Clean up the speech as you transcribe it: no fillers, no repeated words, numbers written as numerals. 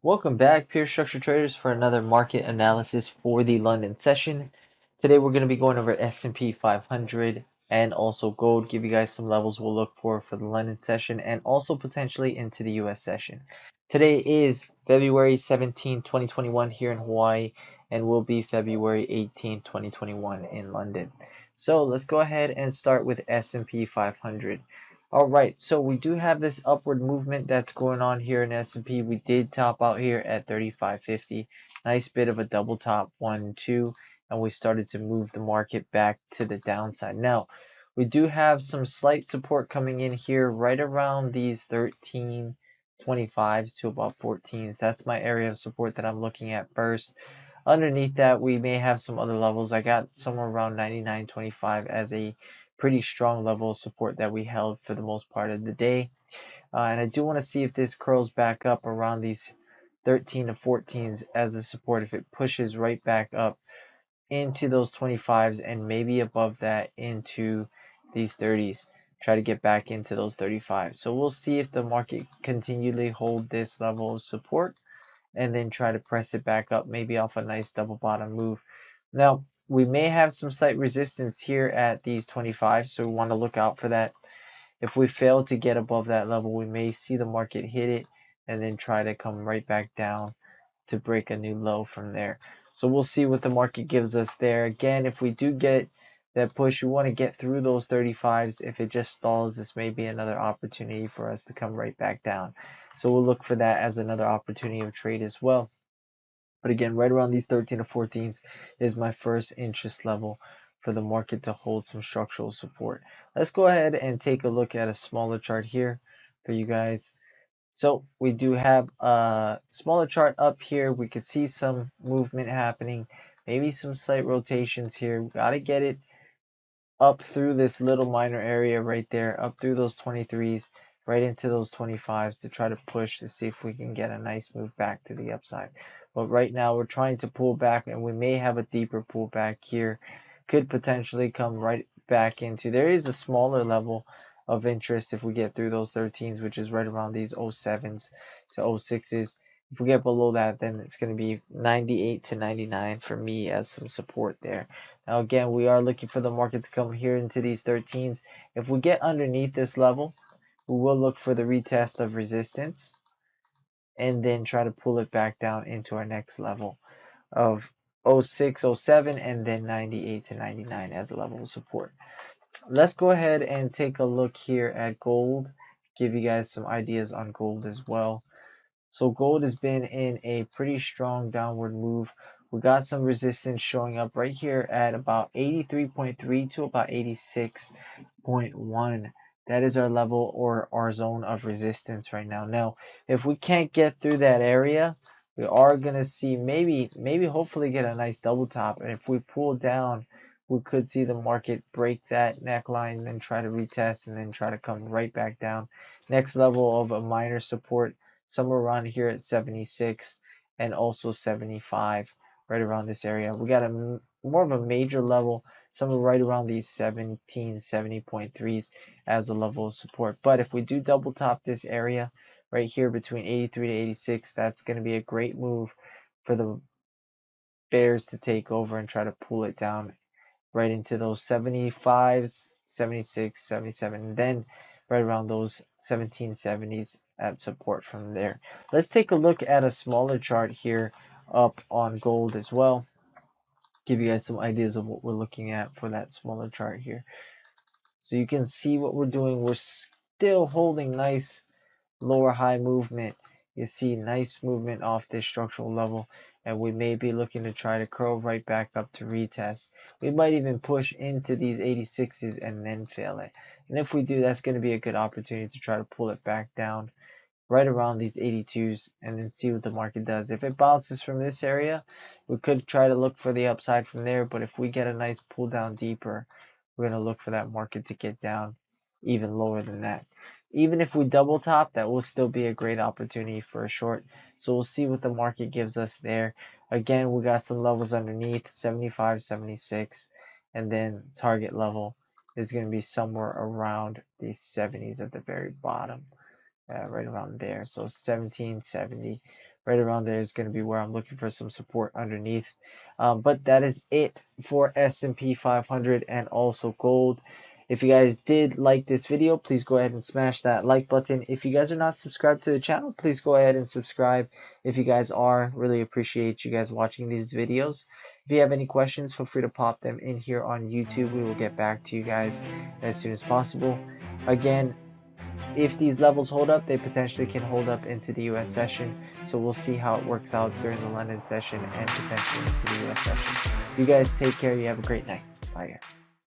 Welcome back, Pure Structure Traders, for another market analysis for the London session. Today we're going to be going over S&P 500 and also gold, give you guys some levels we'll look for the London session and also potentially into the US session. Today is February 17, 2021 here in Hawaii and will be February 18, 2021 in London. So let's go ahead and start with S&P 500. All right, so we do have this upward movement that's going on here in S&P. We did top out here at 35.50. Nice bit of a double top, 1, 2, and we started to move the market back to the downside. Now, we do have some slight support coming in here right around these 13.25s to about 14s. That's my area of support that I'm looking at first. Underneath that, we may have some other levels. I got somewhere around 99.25 as a pretty strong level of support that we held for the most part of the day. And I do want to see if this curls back up around these 13 to 14s as a support. If it pushes right back up into those 25s and maybe above that into these 30s, try to get back into those 35s. So we'll see if the market continually hold this level of support and then try to press it back up, maybe off a nice double bottom move. Now, we may have some slight resistance here at these 25, so we want to look out for that. If we fail to get above that level, we may see the market hit it and then try to come right back down to break a new low from there. So we'll see what the market gives us there. Again, if we do get that push, we want to get through those 35s. If it just stalls, this may be another opportunity for us to come right back down. So we'll look for that as another opportunity of trade as well. But again, right around these 13 to 14s is my first interest level for the market to hold some structural support. Let's go ahead and take a look at a smaller chart here for you guys. So we do have a smaller chart up here. We could see some movement happening, maybe some slight rotations here. We got to get it up through this little minor area right there, up through those 23s, right into those 25s to try to push to see if we can get a nice move back to the upside. But right now we're trying to pull back and we may have a deeper pullback here. Could potentially come right back into, there is a smaller level of interest if we get through those 13s, which is right around these 07s to 06s. If we get below that, then it's going to be 98 to 99 for me as some support there. Now again, we are looking for the market to come here into these 13s. If we get underneath this level, we will look for the retest of resistance and then try to pull it back down into our next level of 06, 07, and then 98 to 99 as a level of support. Let's go ahead and take a look here at gold, give you guys some ideas on gold as well. So gold has been in a pretty strong downward move. We got some resistance showing up right here at about 83.3 to about 86.1. That is our level or our zone of resistance right now. Now, if we can't get through that area, we are going to see maybe hopefully get a nice double top. And if we pull down, we could see the market break that neckline and then try to retest and then try to come right back down. Next level of a minor support somewhere around here at 76 and also 75, right around this area. We got a more of a major level somewhere right around these 70.3s as a level of support. But if we do double top this area right here between 83 to 86, that's going to be a great move for the bears to take over and try to pull it down right into those 75s, 76, 77, and then right around those 1770s at support from there. Let's take a look at a smaller chart here up on gold as well. Give you guys some ideas of what we're looking at for that smaller chart here. So you can see what we're doing. We're still holding nice lower high movement. You see nice movement off this structural level, and we may be looking to try to curl right back up to retest. We might even push into these 86s and then fail it. And if we do, that's going to be a good opportunity to try to pull it back down right around these 82s and then see what the market does. If it bounces from this area, we could try to look for the upside from there, but if we get a nice pull down deeper, we're going to look for that market to get down even lower than that. Even if we double top, that will still be a great opportunity for a short. So we'll see what the market gives us there. Again, we got some levels underneath, 75, 76, and then target level is going to be somewhere around these 70s at the very bottom. right around there. So 1770, right around there is going to be where I'm looking for some support underneath. But that is it for S&P 500 and also gold. If you guys did like this video, please go ahead and smash that like button. If you guys are not subscribed to the channel, please go ahead and subscribe. If you guys are, really appreciate you guys watching these videos. If you have any questions, feel free to pop them in here on YouTube. We will get back to you guys as soon as possible. Again, if these levels hold up, they potentially can hold up into the US session. So we'll see how it works out during the London session and potentially into the US session. You guys take care. You have a great night. Bye, guys.